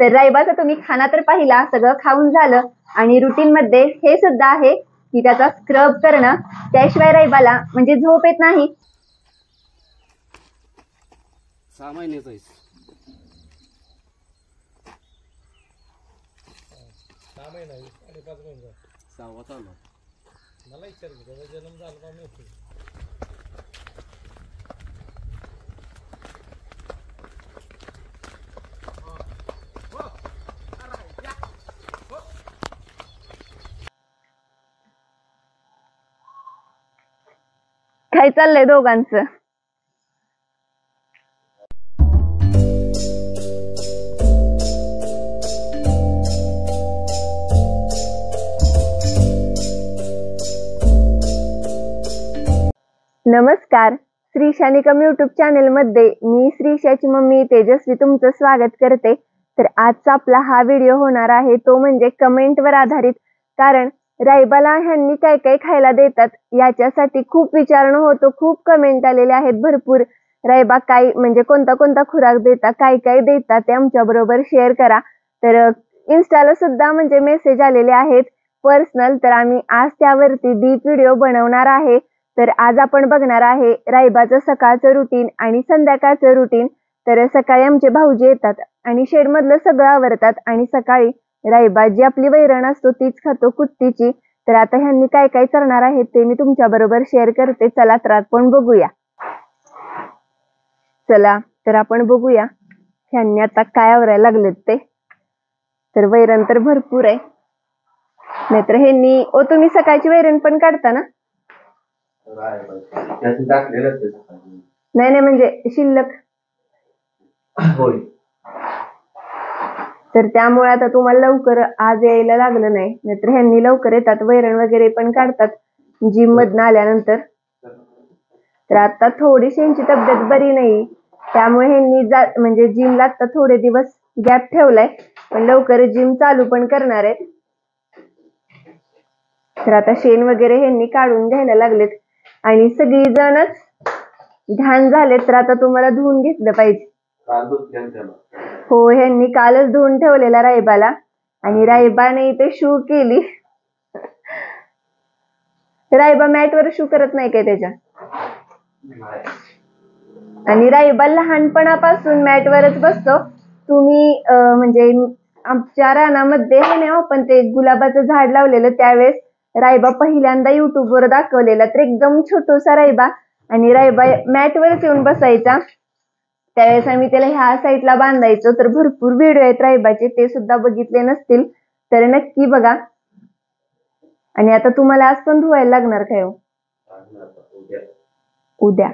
तर रायबाचा तुम्ही खाना तर पाहिला, सगळं खाऊन झालं आणि रुटीन मध्ये हे सुद्धा आहे की त्याचा स्क्रब करणं, त्याशिवाय रायबाला म्हणजे झोप येत नाही. 6 महिन्याचा आहे. 6 महिना 5 महिने 6वा चालू. मला विचार की त्याचा जन्म झाला का नाही. काय चाललंय दोघांचं? नमस्कार, श्रीशा निकम यूट्यूब चॅनल मध्ये मी श्रीशाची मम्मी तेजस्वी तुमचं स्वागत करते. तर आजचा आपला हा व्हिडिओ होणार आहे तो म्हणजे कमेंटवर आधारित. कारण रायबाला ह्यांनी काय काय खायला देतात याच्यासाठी खूप विचारणं होतं, खूप कमेंट आलेले आहेत भरपूर. रायबा काय म्हणजे कोणता कोणता खुराक देता, काय काय देतात ते आमच्या बरोबर शेअर करा. तर इन्स्टाला सुद्धा म्हणजे मेसेज आलेले आहेत पर्सनल, तर आम्ही आज त्यावरती डीप व्हिडिओ बनवणार आहे. तर आज आपण बघणार आहे रायबाचं सकाळचं रुटीन आणि संध्याकाळचं रुटीन. तर सकाळी आमचे भाऊजी येतात आणि शेडमधलं सगळं आवरतात आणि सकाळी रायबा जी आपली वैरण असतो तीच खातो, कुट्टीची. तर आता ह्यांनी काय काय करणार आहेत ते मी तुमच्या बरोबर शेअर करते. चला तर आपण बघूया. चला तर आपण बघूया ह्यांनी आता काय आवरायला लागलेत ते. तर वैरण तर भरपूर आहे, नाहीतर ह्यांनी तुम्ही सकाळची वैरण पण काढता ना? नाही म्हणजे शिल्लक. तर त्यामुळे आता तुम्हाला लवकर आज यायला लागलं नाही, नाहीतर ह्यांनी लवकर येतात, वैरण वगैरे पण काढतात जिम मधनं आल्यानंतर. तर आता थोडीशी ह्यांची तब्येत बरी नाही, त्यामुळे ह्यांनी म्हणजे जिमला आता थोडे दिवस गॅप ठेवलाय, पण लवकर जिम चालू पण करणार आहेत. तर आता शेण वगैरे ह्यांनी काढून घ्यायला लागलेत आणि सगळी जणच घाण झालेत. तर आता तुम्हाला धुवून घेतलं पाहिजे. हो, ह्यांनी कालच धुवून ठेवलेला रायबाला आणि रायबाने इथे शू केली. रायबा मॅटवर शू करत नाही काय त्याच्या? आणि रायबा लहानपणापासून मॅटवरच बसतो. तुम्ही म्हणजे आमच्या रानामध्ये हे नाही आपण ते गुलाबाचं झाड लावलेलं, त्यावेळेस रायबा पहिल्यांदा युट्यूबवर दाखवलेला. तर एकदम छोटूसा रायबा आणि रायबा मॅटवरच येऊन बसायचा. त्यावेळेस आम्ही त्याला ह्या साईडला बांधायचो. तर भरपूर व्हिडिओ आहेत रायबाचे, ते सुद्धा बघितले नसतील तर नक्की बघा. आणि आता तुम्हाला आज पण धुवायला लागणार काय हो? उद्या.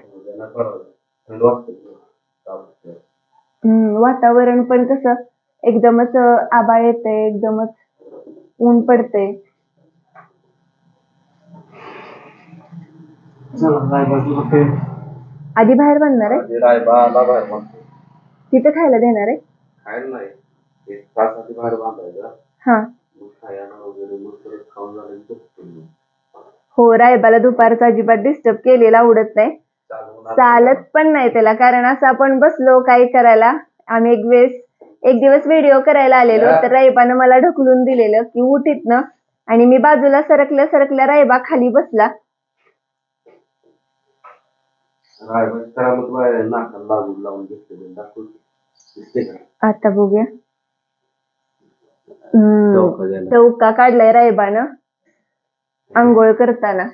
वातावरण पण कसं एकदमच आभाळ येतंय, एकदमच ऊन पडतंय. आधी बाहेर बांधणार आहे, तिथं खायला देणार आहे. हा हो, रायबाला दुपारचा अजिबात डिस्टर्ब केलेला आवडत नाही, चालत पण नाही त्याला. कारण असं आपण बसलो काही करायला, आम्ही एक दिवस व्हिडिओ करायला आलेलो, तर रायबानं मला ढकलून दिलेलं की उठ इथनं, आणि मी बाजूला सरकल्या रायबा खाली बसला. आता बघूया. चौका काढलाय रायबानं आंघोळ करताना.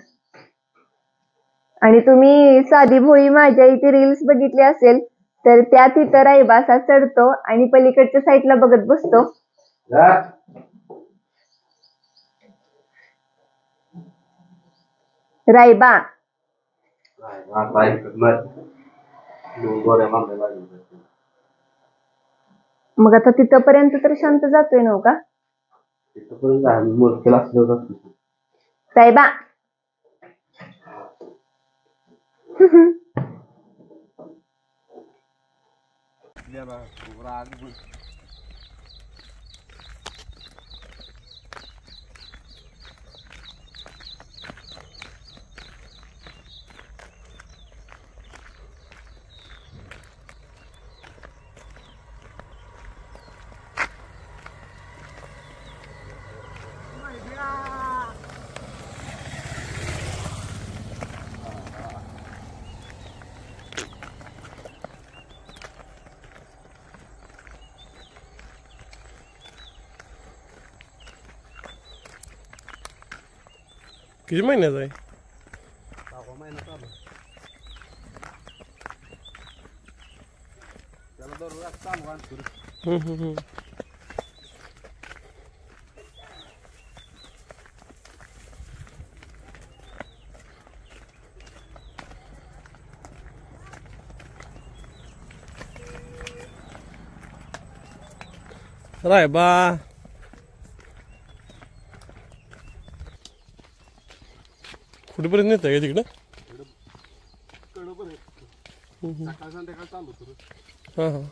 आणि तुम्ही साधी भोळी माझ्या इथे रील्स बघितली असेल तर त्यात इथं रायबा असा चढतो आणि पलीकडच्या साईडला बघत बसतो. रायबा मग आता तिथपर्यंत तर शांत जातोय नव्ह का? रायबा किती महिन्याचा आहे? 6वा महिना चालू. त्याला दररोज चालू आणतो रे. रायबा कुठेपर्यंत नेत आहे का तिकडं? कडं बरं सकाळ संध्याकाळ चालू होतो रे. हां हां.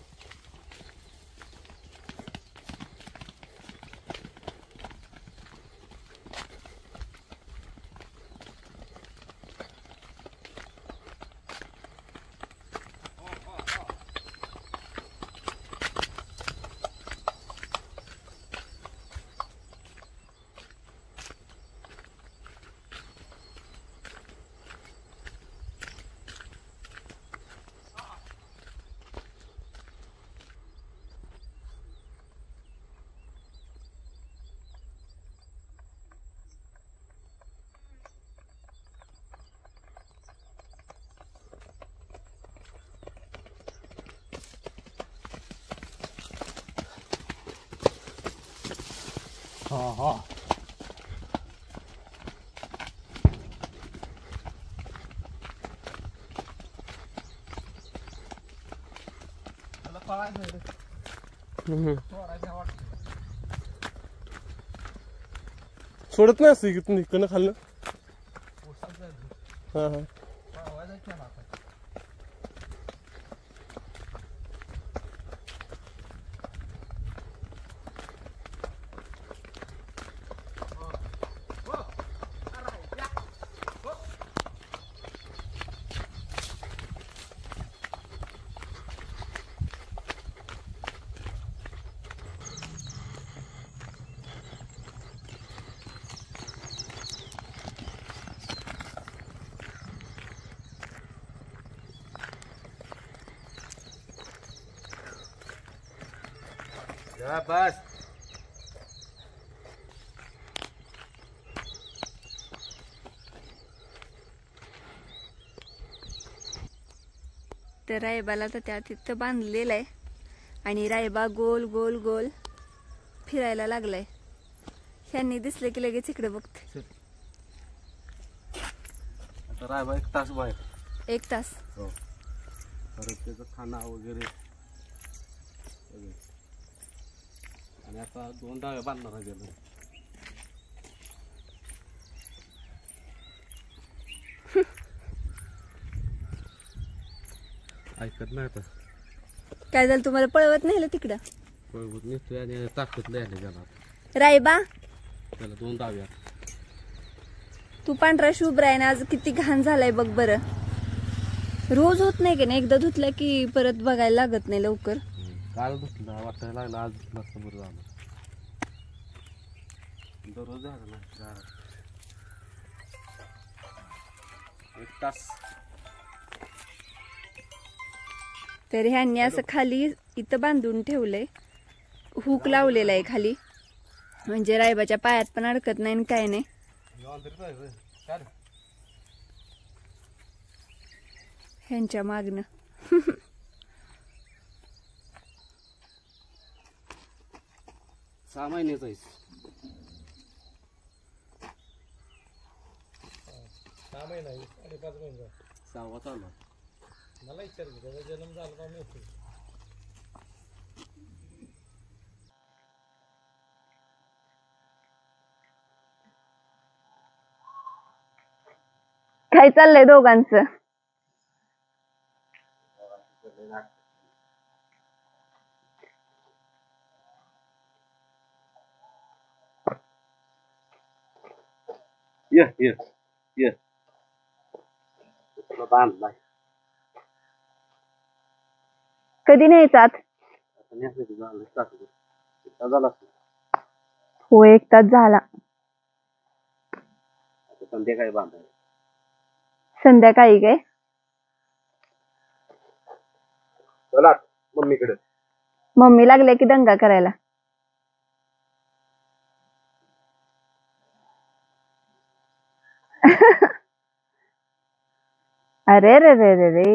सोडत नाही असं इकडनं खाल्लं. हां हां. जा बस. तर रायबाला तर त्या तिथं बांधलेलं आहे आणि रायबा गोल गोल गोल फिरायला लागलाय. ह्यांनी दिसले की लगेच इकडे बघते. आता रायबा 1 तास बाहेर. 1 तास. हो. परत त्याचं खाना वगैरे सगळे. आणि आता 2 डाव्या बांधणार गेलो. ऐकत नाही आता. काय झालं तुम्हाला पळवत नाही तिकडं? पळवत निघतोय आणि ताकद लय आली त्याला. रायबा त्याला 2 डाव्या. तू पांढरा शुभ्र आहे ना, आज किती घाण झालाय बघ बरं. रोज होत नाही की नाही, एकदा धुतलं की परत बघायला लागत नाही लवकर. काल धुतला वाटायला लागला, आज धुतला बरं झालं. दररोज झालं ना 1 तास. तर ह्यांनी असं खाली इथं बांधून ठेवलंय, हुक लावलेला आहे खाली, म्हणजे रायबाच्या पायात पण अडकत नाही आणि काय नाही. ह्यांच्या मागणं 6 महिन्याचा आहे. 6 महिना 5.5 महिने. 6वा चालू. मला विचार की त्याचा जन्म झाला का मी होतो. काय चाललंय दोघांचं? ये तुला बांधलाय. कधी न्यायचं आत? आता न्यायचं झालं टाकलं. झाला हो 1 तास झाला. आता संध्याकाळी बांधाय. संध्याकाळी काय? चला मम्मीकडे. मम्मी लागल्या की दंगा करायला. अरे रे रे रे रे.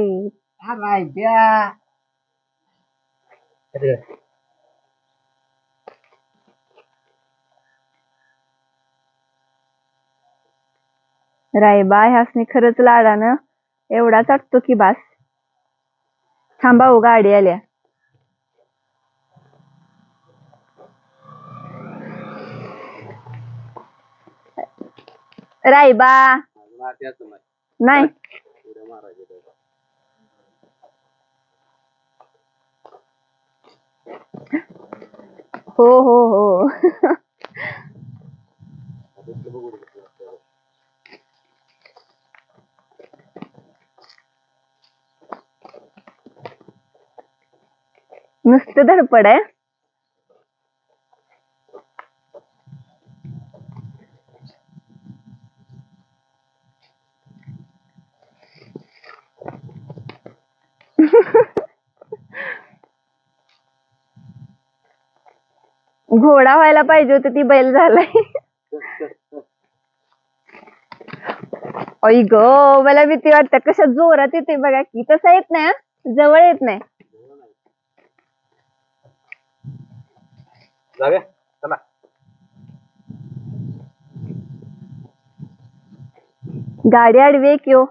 रायबा ह्यासनी खरंच लाडानं एवढा चाटतो की बास. थांबा हो, गाडी आल्या. रायबा अजून आत यायचं नाही. नाही. उड्या मारायच्या त्याला. हो हो हो. आता इथलं बघू दे. नुसतं धडपड आहे. घोडा व्हायला पाहिजे होतं, ती बैल झालाय. आई ग, मला भीती वाटतं. कशा जोरात येते बघा की. तसा येत नाही हं. जवळ येत नाही. जाऊया चला. गाडी आडवी आहे की हो.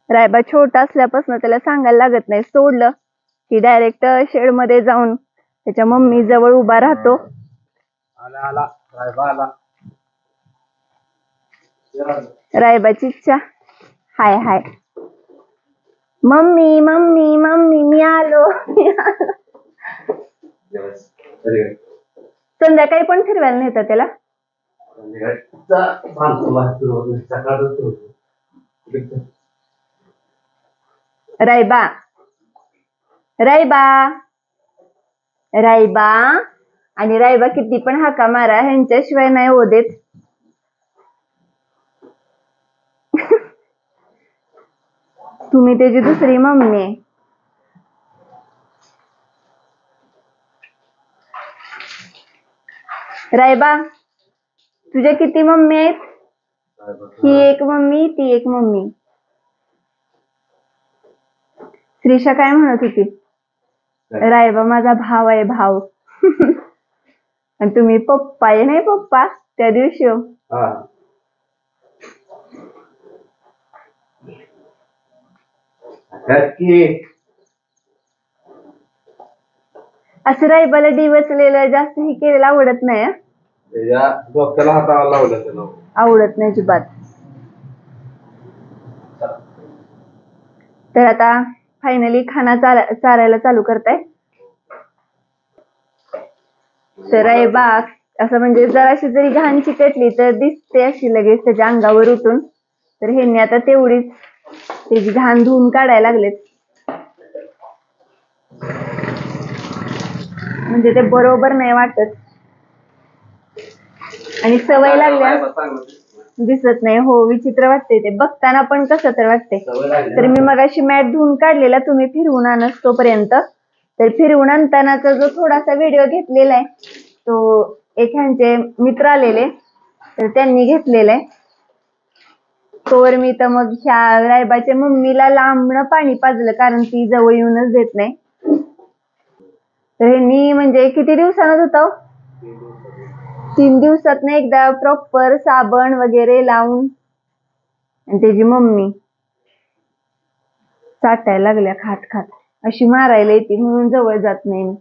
रायबा छोटा असल्यापासून त्याला सांगायला लागत नाही. सोडलं की डायरेक्ट शेड मध्ये जाऊन त्याच्या मम्मी जवळ उभा राहतो. आला आला रायबा आला. रायबाची इच्छा. हाय हाय मम्मी मम्मी मम्मी मी आलो. संध्याकाळी पण फिरवायला नेतात त्याला. रायबा रायबा रायबा. आणि रायबा किती पण हाका मारा, ह्यांच्याशिवाय नाही होऊ देत. तुम्ही त्याची दुसरी मम्मी आहे. रायबा तुझ्या किती मम्मी आहेत? ही एक मम्मी, ती एक मम्मी. श्रीषा काय म्हणत होती? रायबा माझा भाव आहे, भाव. आणि तुम्ही पप्पा आहे. नाही पप्पा त्या दिवशी हो. असं रायबाला डिवचलेलं जास्त हे केलेलं आवडत नाही हं. डोक्याला हाताला लावलं त्याला. आवडत नाही अजिबात. तर आता फायनली खाना चारायला चालू करताय. तर रायबा असं म्हणजे जराशी जरी घाण चिकटली तर दिसते अशी लगेच त्याच्या अंगावर उठून. तर ह्यांनी आता तेवढीच त्याची घाण धुवून काढायला लागलेत. म्हणजे ते बरोबर नाही वाटत. आणि सवय लागल्या दिसत नाही. हो विचित्र वाटते ते बघताना पण कसं तर वाटते. तर मी मगाशी मॅट धुवून काढलेला, तुम्ही फिरवून आणस तोपर्यंत. तर फिरवून आणतानाचा जो थोडासा व्हिडिओ घेतलेला आहे तो एक ह्यांचे मित्र आलेले तर त्यांनी घेतलेला आहे. तोवर मी तर मग ह्या रायबाच्या मम्मीला लांबणं पाणी पाजलं, कारण ती जवळ येऊनच देत नाही. तर ह्यांनी म्हणजे किती दिवसानं होता? 3 दिवसात एकदा प्रॉपर साबण वगैरे लावून. आणि त्याची मम्मी चाटायला लागल्या खात खात. अशी मारायला येते म्हणून जवळ जात नाही मी.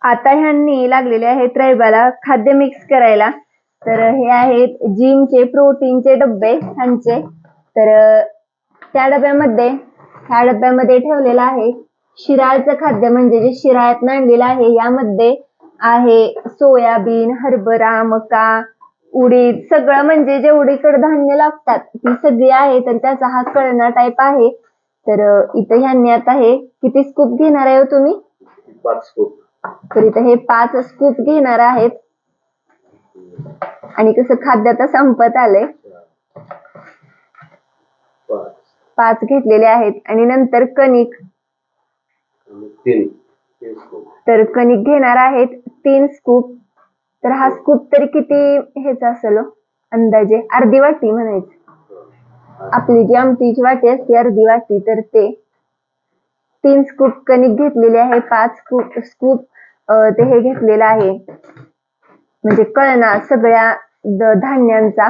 आता ह्यांनी लागलेले आहेत रायबाला खाद्य मिक्स करायला. तर हे आहेत जिमचे प्रोटीनचे डब्बे ह्यांचे. तर ह्या डब्यामध्ये ठेवलेलं आहे शिराळचं खाद्य, म्हणजे जे शिराळ्यात आणलेलं आहे. यामध्ये आहे सोयाबीन, हरभरा, मका, उडीद, सगळं म्हणजे जेवढी कडधान्य लागतात ती सगळी आहेत. आणि त्याचा हा कळना टाईप आहे. तर इथं ह्यांनी आता हे किती स्कूप घेणार आहे तुम्ही? 5 स्कूप. तर इथं हे 5 स्कूप घेणार आहेत. आणि कसं खाद्य आता संपत आले. 5 घेतलेले आहेत. आणि नंतर कणिक, आणि 3 स्कूप. तर कणिक घेणार आहेत 3 स्कूप. तर हा स्कूप तरी किती ह्याचा असेल हो? अंदाजे अर्धी वाटी म्हणायचं. आपली जी आमटीची वाटी असते अर्धी वाटी, तर ते 3 स्कूप कणिक घेतलेले आहे. 5 स्कूप ते हे घेतलेलं आहे, म्हणजे कळना सगळ्या धान्यांचा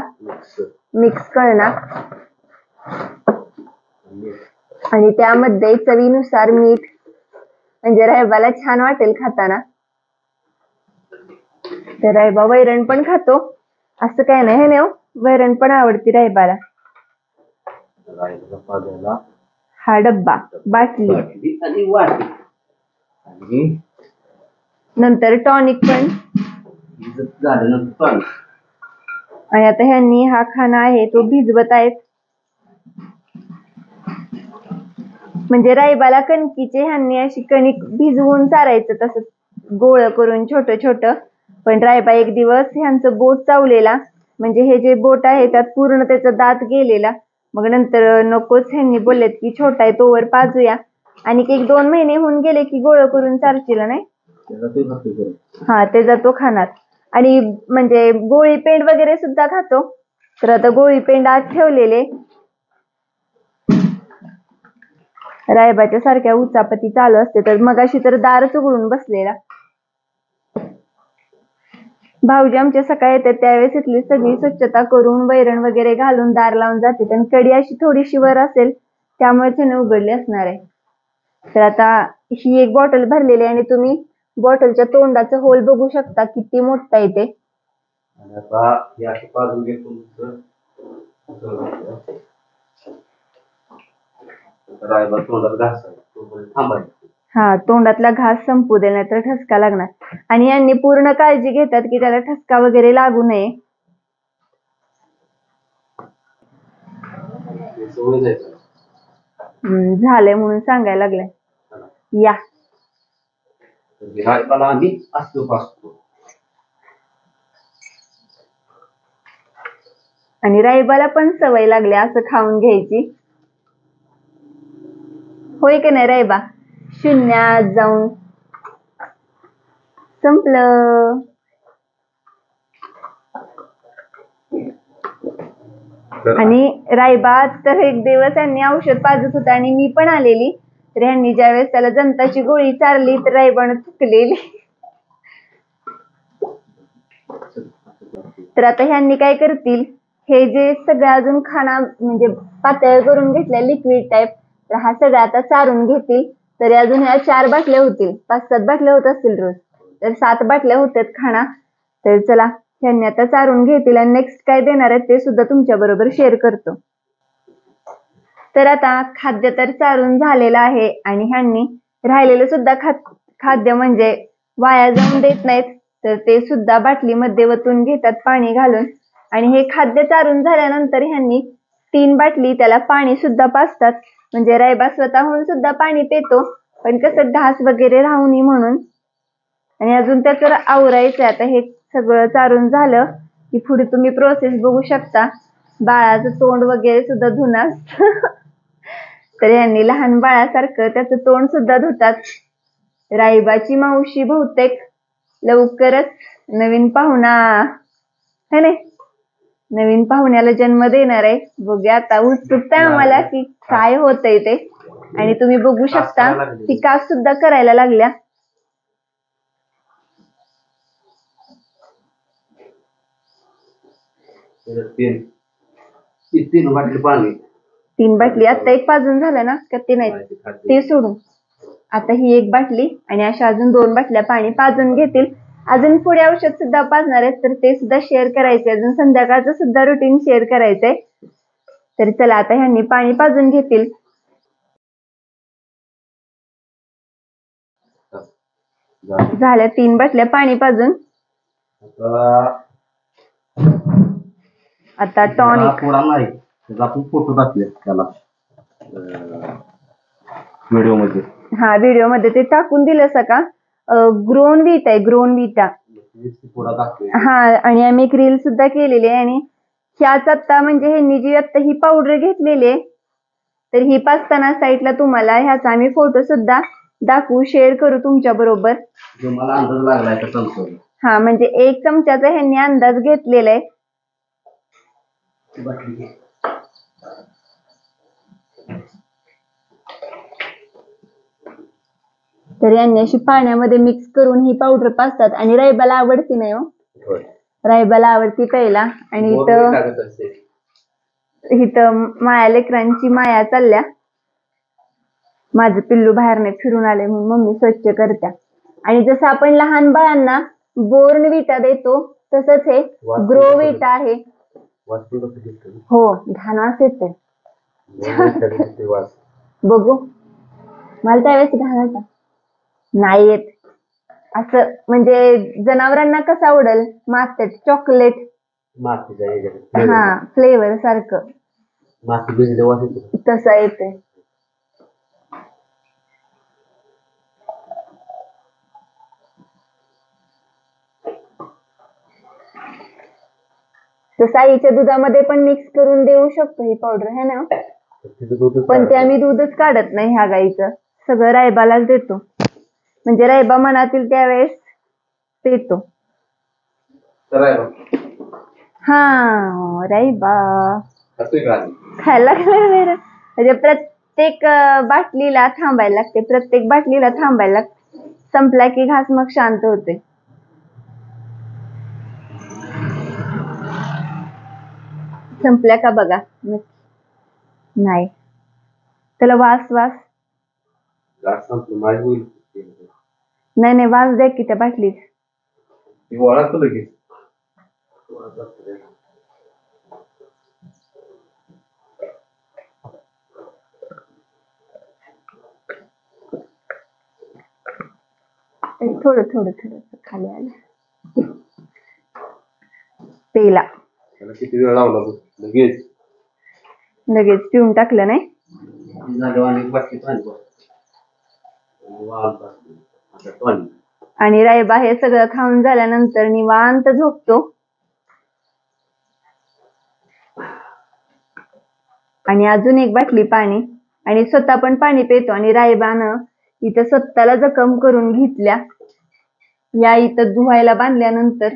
मिक्स कळना. आणि त्यामध्ये चवीनुसार मीठ, म्हणजे रायबाला छान वाटेल खाताना. तर रायबा वैरण पण खातो, असं काय नाही हे ना, वैरण पण आवडती रायबाला. हा डब्बा, बाटली, आणि वाटी, आणि नंतर टॉनिक पण. आणि आता ह्यांनी हा खाना आहे तो भिजवत आहेत. म्हणजे रायबाला कणकीचे ह्यांनी अशी कणिक भिजवून चारायचं, तसं गोळ करून छोट छोट. पण रायबा एक दिवस ह्यांचं बोट चावलेला, म्हणजे हे जे बोट आहे त्यात पूर्ण त्याचा दात गेलेला. मग नंतर नकोच, ह्यांनी बोललेत की छोटा आहे तोवर पाजूया. आणि 1-2 महिने होऊन गेले की गोळ करून चारशीला नाही. हा, त्याचा तो खाणार. आणि म्हणजे गोळी पेंड वगैरे सुद्धा खातो. तर आता गोळी पेंड आज ठेवलेले. रायबाच्या सारख्या उचापती चालू असते. तर मगाशी तर दारच उघडून बसलेला. भाऊजी आमच्या सकाळी येतात त्यावेळेस इथली सगळी स्वच्छता करून वैरण वगैरे घालून दार लावून जाते. आणि कडी अशी थोडीशी वर असेल त्यामुळे त्याने उघडली असणार आहे. तर आता ही एक बॉटल भरलेली आहे, आणि तुम्ही बॉटलच्या तोंडाचं होल बघू शकता किती मोठा आहे ते. हा, तोंडातला घास संपू दे, नाही तर ठसका लागणार. आणि यांनी पूर्ण काळजी घेतात की त्याला ठसका वगैरे लागू नये. झालंय म्हणून सांगायला लागलाय. या, आणि रायबाला पण सवय लागली असं खाऊन घ्यायची, होय की नाही रायबा? शून्यात जाऊन संपलं. आणि रायबा तर एक दिवस यांनी औषध पाजत होता आणि मी पण आलेली. तर ह्यांनी ज्यावेळेस त्याला जंताची गोळी चारली तर रायबानं चुकलेली. तर आता ह्यांनी काय करतील, हे जे सगळं अजून खाना म्हणजे पातळ करून घेतलंय लिक्विड टाईप, तर हा सगळा आता चारून घेतील. तरी अजून ह्या 4 बाटल्या होतील, 5-7 बाटल्या होत असतील रोज, तर 7 बाटल्या होत्यात खाना. तर चला, ह्यांनी आता चारून घेतील आणि नेक्स्ट काय देणार आहेत ते सुद्धा तुमच्या बरोबर शेअर करतो. तर आता खाद्य तर चारून झालेलं आहे, आणि ह्यांनी राहिलेलं सुद्धा खाद्य म्हणजे वाया जाऊन देत नाहीत, तर ते सुद्धा बाटलीमध्ये वतून घेतात पाणी घालून. आणि हे खाद्य चारून झाल्यानंतर ह्यांनी 3 बाटली त्याला पाणी सुद्धा पाजतात. म्हणजे रायबा स्वतःहून सुद्धा पाणी पितो, पण कसं ढास वगैरे राहू नये म्हणून. आणि अजून त्याचं आवरायचं. आता हे सगळं चारून झालं की पुढे तुम्ही प्रोसेस बघू शकता. बाळाचं तोंड वगैरे सुद्धा धुणार. तर यांनी लहान बाळासारखं त्याचं तोंड सुद्धा धुतात. रायबाची मावशी बहुतेक लवकरच नवीन पाहुणा है ना, नवीन पाहुण्याला जन्म देणार आहे. बघूया, आता उत्सुकता आहे आम्हाला की काय होतंय ते. आणि तुम्ही बघू शकता ती कास सुद्धा करायला लागल्या. तीन बाटली आता एक पाजून झालं ना का ते नाही ते सोडून आता ही एक बाटली आणि अशा अजून 2 बाटल्या पाणी पाजून घेतील. अजून पुढे औषध सुद्धा पाजणार आहेत, तर ते सुद्धा शेअर करायचे. अजून संध्याकाळचं सुद्धा रुटीन शेअर करायचंय. तर चला, आता ह्यांनी पाणी पाजून घेतील. झाल्या 3 बाटल्या पाणी पाजून. आता टॉनिक आपण फोटो टाकले त्याला व्हिडिओ मध्ये. हा, व्हिडिओ मध्ये ते टाकून दिलं का? ग्रोन व्हिटा आहे, ग्रोन व्हिटा. हा, आणि आम्ही एक रील सुद्धा केलेली आहे. आणि ह्याच आता म्हणजे ह्यांनी जी आता ही पावडर घेतलेली आहे तर ही पाचताना साईटला तुम्हाला ह्याचा आम्ही फोटो सुद्धा दाखवू, शेअर करू तुमच्या बरोबर. जो मला अंदाज लागलाय का सांगतो. हा म्हणजे 1 चमच्याचा ह्यांनी अंदाज घेतलेला आहे. तर यांनी अशी पाण्यामध्ये मिक्स करून ही पावडर पाजतात आणि रायबाला आवडती नाही हो. रायबाला आवडती प्यायला. आणि इथं माया लेकरांची माया चालल्या. माझं पिल्लू बाहेरने फिरून आले म्हणून मम्मी स्वच्छ करत्या. आणि जसं आपण लहान बाळांना बोर्नविटा देतो तसंच हे ग्रोविटा आहे. हो घाण वास येतोय. बघू मला त्यावेळेस घाण होता नाही येत. असं म्हणजे जनावरांना कसं आवडल मातीत चॉकलेट हा फ्लेवर सारखं तसं येतंय. तसं आईच्या दुधामध्ये पण मिक्स करून देऊ शकतो ही पावडर है ना. पण ते आम्ही दूधच काढत नाही ह्या गाईचं, सगळं रायबालाच देतो. म्हणजे रायबा मनातील त्यावेळेस पितो. हा रायबा खायला लागलं. म्हणजे प्रत्येक बाटलीला थांबायला लागते, प्रत्येक बाटलीला थांबायला लागते. संपला की घास मग शांत होते. संपल्या का बघा. नाही त्याला वास नाही वास द्या की त्या बाटलीत. थोडं थोडं थोडं खाली आलं पेला. किती वेळ लावला लगेच पिऊन टाकलं नाही. आणि रायबा हे सगळं खाऊन झाल्यानंतर निवांत झोपतो. आणि अजून एक बाटली पाणी आणि स्वतः पण पाणी पितो. आणि रायबानं इथं स्वतःला जखम करून घेतल्या. या इथं धुवायला बांधल्यानंतर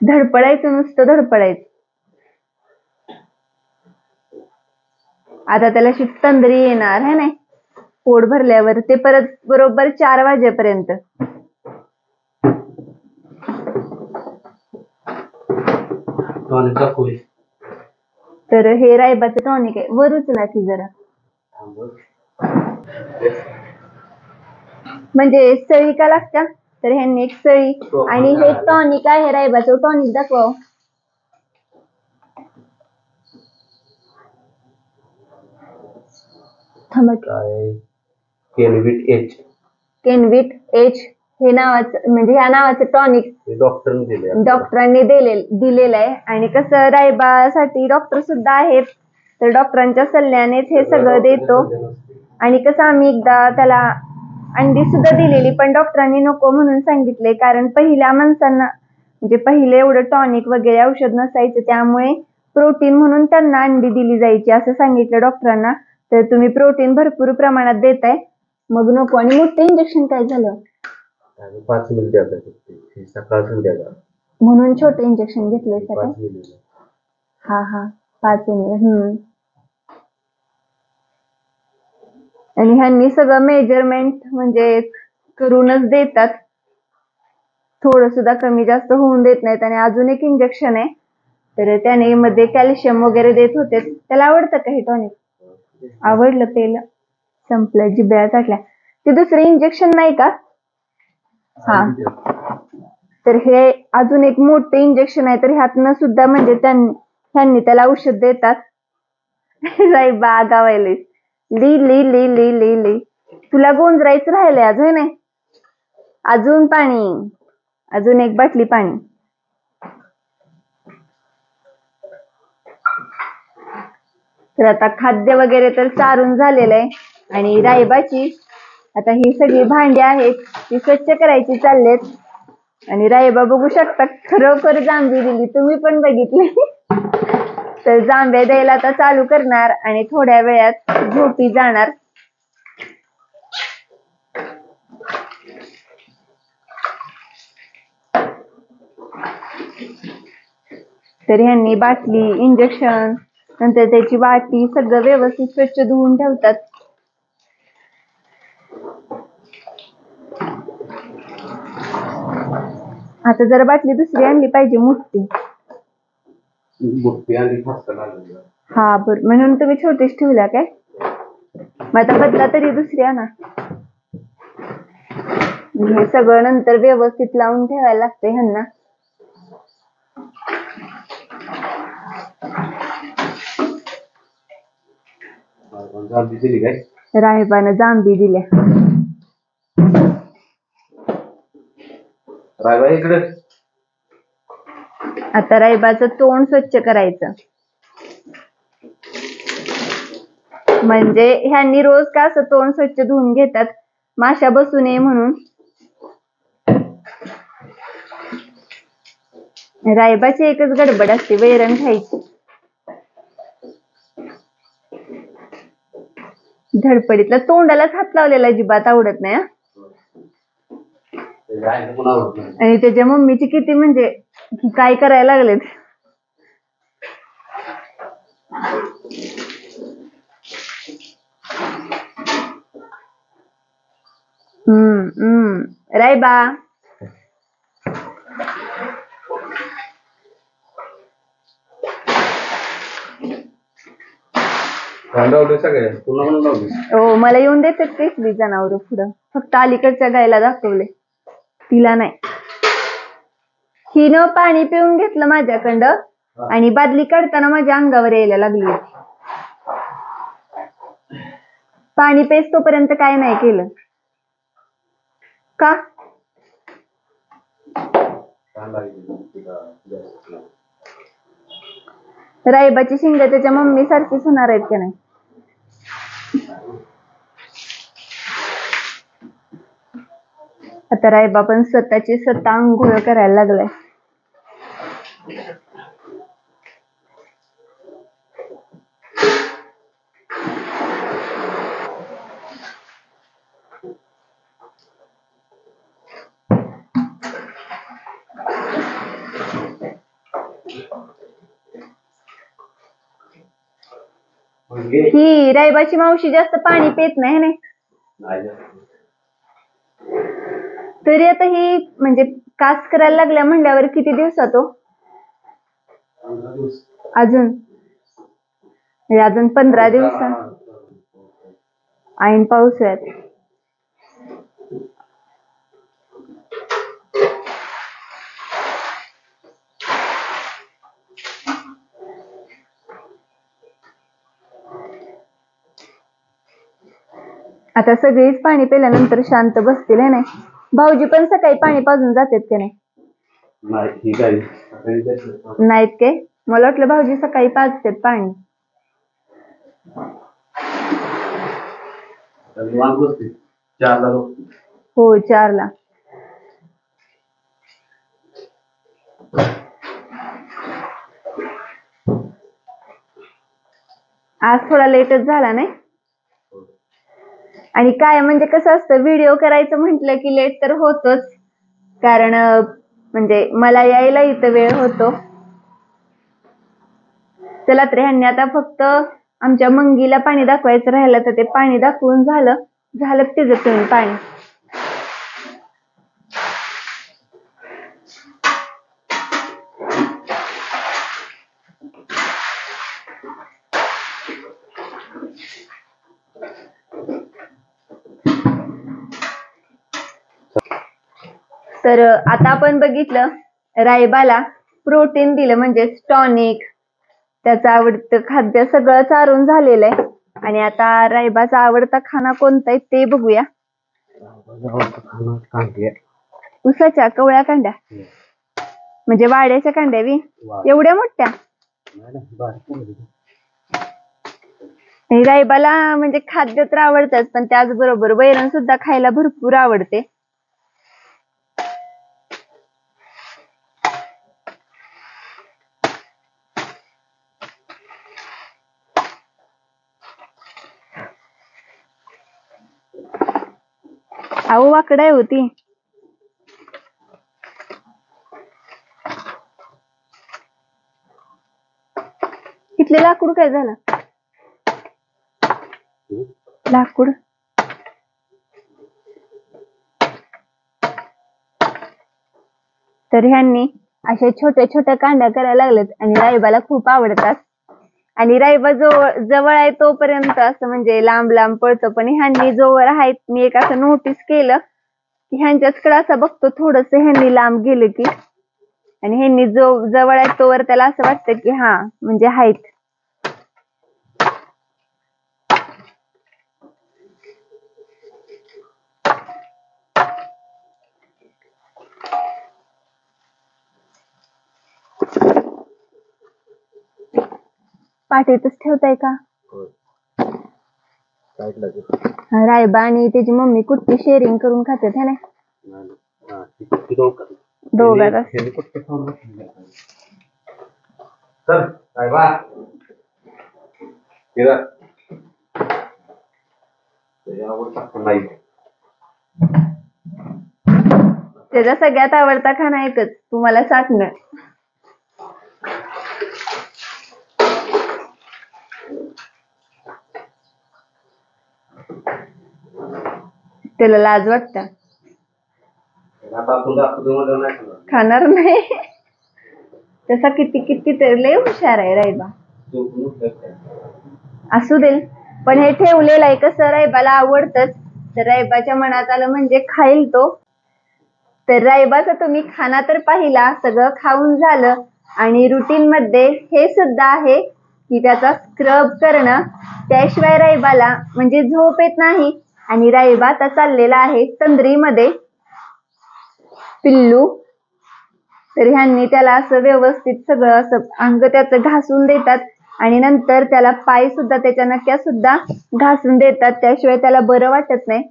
धडपडायचं, नुसतं धडपडायचं. आता त्याला तंद्री येणार है नाही पोट भरल्यावर. ते परत बरोबर 4 वाजेपर्यंत. तर हे रायबाचं टॉनिक आहे. वर उचला की जरा. म्हणजे सळी का लागत्या तर ह्यांनी एक सळी. आणि हे टॉनिक आहे रायबाचं. टॉनिक दाखवा. केनविट एच हे नावाचं म्हणजे ह्या नावाचं टॉनिक डॉक्टरांनी दिलेलं आहे. आणि कसं रायबासाठी डॉक्टर सुद्धा आहेत, तर डॉक्टरांच्या सल्ल्यानेच हे सगळं देतो. आणि कसं आम्ही एकदा त्याला अंडी सुद्धा दिलेली, पण डॉक्टरांनी नको म्हणून सांगितले. कारण पहिल्या माणसांना म्हणजे पहिले एवढं टॉनिक वगैरे औषध नसायचं, त्यामुळे प्रोटीन म्हणून त्यांना अंडी दिली जायची असं सांगितलं डॉक्टरांना. तर तुम्ही प्रोटीन भरपूर प्रमाणात देताय मग नको. आणि मोठं इंजेक्शन काय झालं 5 मिनिट सकाळ संध्याकाळ म्हणून छोटं इंजेक्शन घेतलंय सकाळ. हा 5 मिनिट. आणि ह्यांनी सगळं मेजरमेंट म्हणजे करूनच देतात, थोडं सुद्धा कमी जास्त होऊन देत नाहीत. आणि अजून एक इंजेक्शन आहे, तर त्याने मध्ये कॅल्शियम वगैरे देत होते. त्याला आवडतं का हे टॉनिक? आवडलं पेलं. संपलं जिभेला टाकल्या. ते दुसरे इंजेक्शन नाही का? हा तर हे अजून एक मोठं इंजेक्शन आहे. तर ह्यातनं सुद्धा म्हणजे त्यांनी त्याला औषध देतात. रायबा आगावायले ली तुला गोंजरायचं राहिलंय अजून. नाही अजून पाणी, अजून एक बाटली पाणी. तर आता खाद्य वगैरे तर चारून झालेलं आहे. आणि रायबाची आता ही सगळी भांडी आहेत ती स्वच्छ करायची चाललेत. आणि रायबा बघू शकता खरोखर जांभी दिली, तुम्ही पण बघितली. तर जांभ्या द्यायला आता चालू करणार आणि थोड्या वेळात झोपी जाणार. तर ह्यांनी बाटली, इंजेक्शन, नंतर त्याची वाटी सगळं व्यवस्थित स्वच्छ धुवून ठेवतात. आता जरा बाटली दुसरी आणली पाहिजे मोठी. मोठी आणि फक्त लागली. हा बरं, म्हणून तुम्ही छोटीच ठेवल्या काय? मग आता बदला तरी दुसरी आणा. हे सगळं नंतर व्यवस्थित लावून ठेवायला लागते ह्यांना. जांभी दिली काय? राहिबानं जांभी दिल्या. रायबा इकडे. आता रायबाचं तोंड स्वच्छ करायचं. म्हणजे ह्यांनी रोज का असं तोंड स्वच्छ धुवून घेतात, माशा बसू नये म्हणून. रायबाची एकच गडबड असते, वैरण खायची. धडपडीतला तोंडालाच हात लावलेला अजिबात आवडत नाही. आणि त्याच्या मम्मीची किती म्हणजे काय करायला लागलेत. रायबा हो, मला येऊन देतात केसली जनावर पुढं. फक्त अलीकडच्या गायला दाखवले, तिला नाही. हिनं पाणी पिऊन घेतलं माझ्याकडं आणि बादली काढताना माझ्या अंगावर यायला लागली. पाणी पेस तोपर्यंत काय नाही केलं का? रायबाची शिंग त्याच्या मम्मी सारखीच होणार आहेत का नाही? आता रायबा पण स्वतःची स्वतः आंघोळ करायला लागलाय. ही रायबाची मावशी जास्त पाणी पित नाही ना. तरी आता ही म्हणजे कास करायला लागल्या म्हणल्यावर किती दिवसात हो? अजून 15 दिवसात ऐन पावसाळ्यात. आता सगळीच पाणी पिल्यानंतर शांत बसतील है नाही. भाऊजी पण सकाळी पाणी पाजून जातात का नाही? नाहीत काय? मला वाटलं भाऊजी सकाळी पाजतात पाणी. हो 4ला. आज थोडा लेटच झाला नाही. आणि काय म्हणजे कसं असतं, व्हिडिओ करायचं म्हटलं की लेट तर होतोच. कारण म्हणजे मला यायला इथं वेळ होतो. चला तर ह्यांनी आता फक्त आमच्या मंगीला पाणी दाखवायचं राहिलं, तर ते पाणी दाखवून झालं तिचं पिऊन पाणी. तर आता आपण बघितलं, रायबाला प्रोटीन दिलं म्हणजे टॉनिक, त्याचं आवडतं खाद्य सगळं चारून झालेलं आहे. आणि आता रायबाचा आवडता खाना कोणता आहे ते बघूया. उसाच्या कवळ्या कांड्या म्हणजे वाड्याच्या कांड्या बी एवढ्या मोठ्या. रायबाला म्हणजे खाद्य तर आवडतच, पण त्याचबरोबर वैरण सुद्धा खायला भरपूर आवडते. अहो वाकड आहे होती. इथले लाकूड काय झालं? लाकूड तर ह्यांनी अशा छोट्या छोट्या कांड्या करायला लागलेत आणि राईबाला खूप आवडतात. आणि राईबा जवळ आहे तोपर्यंत असं म्हणजे लांब लांब पळतो, पण ह्यांनी जोवर आहेत मी एक असं नोटीस केलं की ह्यांच्याचकडे असं बघतो थोडस ह्यांनी लांब गेलं की, आणि ह्यांनी जो जवळ आहे तोवर त्याला असं वाटतं की हा म्हणजे आहेत. पाठीतच ठेवताय का? रायबा आणि त्याची मम्मी कुठली शेअरिंग करून खातात है ना? दोघात त्याचा सगळ्यात आवडता खाना एकच, तुम्हाला सांगणं. त्याला लाज वाटत, खाणार नाही. तसा किती किती तर लय हुशार आहे रायबा. असू दे, पण हे ठेवलेलं आहे कसं रायबाला आवडतच, तर रायबाच्या मनात आलं म्हणजे खाईल तो. तर रायबाचा तुम्ही खाना तर पाहिला, सगळं खाऊन झालं. आणि रुटीन मध्ये हे सुद्धा आहे की त्याचा स्क्रब करणं, त्याशिवाय रायबाला म्हणजे झोप येत नाही. आणि रायबा आता चाललेला आहे तंद्रीमध्ये पिल्लू. तर ह्यांनी त्याला असं व्यवस्थित सगळं असं अंग त्याचं घासून देतात आणि नंतर त्याला पाय सुद्धा, त्याच्या नक्या सुद्धा घासून देतात, त्याशिवाय त्याला बरं वाटत नाही.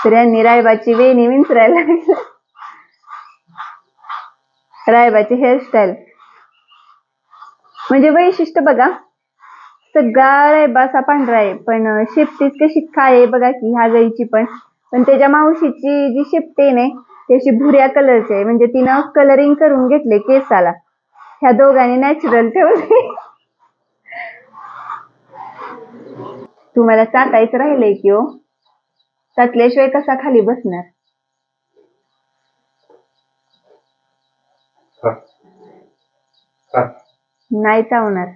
तर यांनी रायबाची वेणी विंचरायला लागली. रायबाची हेअरस्टाईल म्हणजे वैशिष्ट्य बघा, सगळा रायबा असा पांढरा आहे, पण शेपटीच कशी काय आहे बघा की ह्या गाईची पण त्याच्या मावशीची जी शेपटी आहे ना ती अशी भुऱ्या कलरची आहे, म्हणजे तिनं कलरिंग करून घेतले केसाला. ह्या दोघांनी नॅचरल ठेवले. तुम्हाला चाटायचं राहिलंय की हो, चाटल्याशिवाय कसा खाली बसणार? नाही चावणार.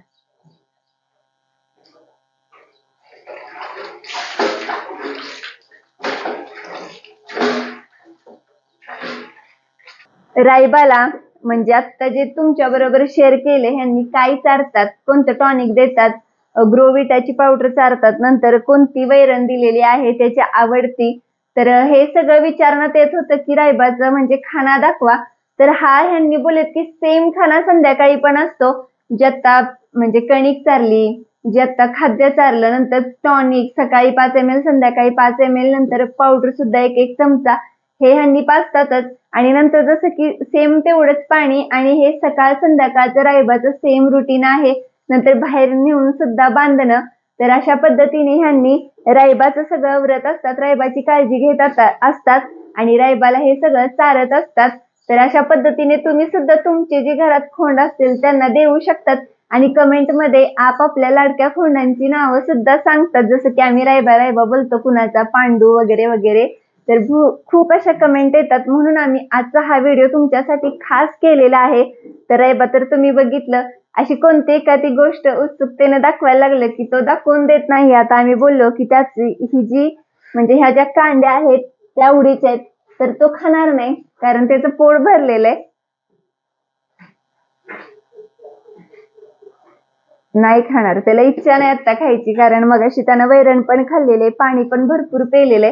रायबाला म्हणजे आता जे तुमच्या बरोबर शेअर केले, ह्यांनी काय चारतात, कोणतं टॉनिक देतात, ग्रोविटाची पावडर चारतात, नंतर कोणती वैरण दिलेली आहे त्याची आवडती. तर हे सगळं विचारण्यात येत होतं की रायबाचं म्हणजे खाना दाखवा. तर हा ह्यांनी बोलत की सेम खाना संध्याकाळी पण असतो. जे आता म्हणजे कणिक चारली, जे आता खाद्य चारलं, नंतर टॉनिक सकाळी 5 ml, संध्याकाळी 5 ml, नंतर पावडर सुद्धा 1 चमचा हे ह्यांनी पाजतातच. आणि नंतर जसं की सेम तेवढंच पाणी, आणि हे सकाळ संध्याकाळचं रायबाचं सेम रुटीन आहे. नंतर बाहेर नेऊन सुद्धा बांधणं. तर अशा पद्धतीने ह्यांनी रायबाचं सगळं व्रत असतात, रायबाची काळजी घेत असतात आणि रायबाला हे सगळं चारत असतात. तर अशा पद्धतीने तुम्ही सुद्धा तुमचे जे घरात खोंड असतील त्यांना देऊ शकतात. आणि कमेंट मध्ये आपापल्या लाडक्या खोंडांची नावं सुद्धा सांगतात, जसं की आम्ही रायबा रायबा बोलतो, कुणाचा पांडू वगैरे वगैरे. तर खूप अशा कमेंट येतात, म्हणून आम्ही आजचा हा व्हिडिओ तुमच्यासाठी खास केलेला आहे. तर रायबा तर तुम्ही बघितलं, अशी कोणती एखादी गोष्ट उत्सुकतेने दाखवायला लागलं की तो दाखवून देत नाही. आता आम्ही बोललो की त्याची ही जी म्हणजे ह्या ज्या कांड्या आहेत त्या उडीच्या आहेत, तर तो खाणार नाही कारण त्याचं पोट भरलेलं आहे. नाही खाणार, त्याला इच्छा नाही आता खायची, कारण मगाशी त्यानं वैरण पण खाल्लेले, पाणी पण भरपूर पेलेले.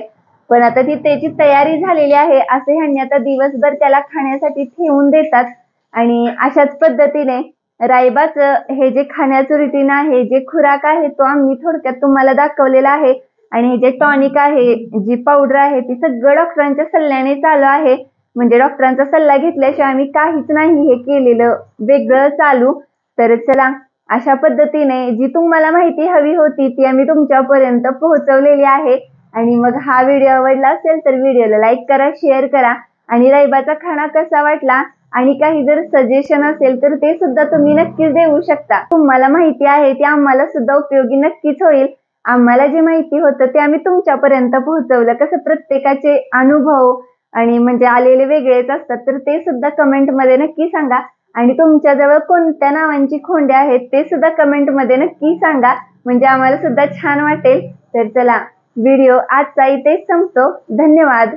पण आता ती त्याची तयारी झालेली आहे असं ह्यांनी आता दिवसभर त्याला खाण्यासाठी ठेवून देतात. आणि अशाच पद्धतीने रायबाचं हे जे खाण्याचं रुटीन आहे, जे खुराक आहे, तो आम्ही थोडक्यात तुम्हाला दाखवलेला आहे. आणि हे जे टॉनिक आहे, जी पावडर आहे, ती सगळं डॉक्टरांच्या सल्ल्याने चालू आहे. म्हणजे डॉक्टरांचा सल्ला घेतल्याशिवाय आम्ही काहीच नाही हे केलेलं वेगळं चालू. तर चला, अशा पद्धतीने जी तुम्हाला माहिती हवी होती ती आम्ही तुमच्यापर्यंत पोहोचवलेली आहे. आणि मग हा व्हिडिओ आवडला असेल तर व्हिडिओला लाईक करा, शेअर करा. आणि रायबाचा खाना कसा वाटला आणि काही जर सजेशन असेल तर ते सुद्धा तुम्ही नक्कीच देऊ शकता. तुम्हाला माहिती आहे ती आम्हाला सुद्धा उपयोगी नक्कीच होईल. आम्हाला जे माहिती होतं ते आम्ही तुमच्यापर्यंत पोहोचवलं. कसं प्रत्येकाचे अनुभव आणि म्हणजे आलेले वेगळेच असतात, तर ते सुद्धा कमेंटमध्ये नक्की सांगा. आणि तुमच्याजवळ कोणत्या नावांची खोंडे आहेत ते सुद्धा कमेंटमध्ये नक्की सांगा, म्हणजे आम्हाला सुद्धा छान वाटेल. तर चला, व्हिडिओ आजचा इथेच संपतो. धन्यवाद.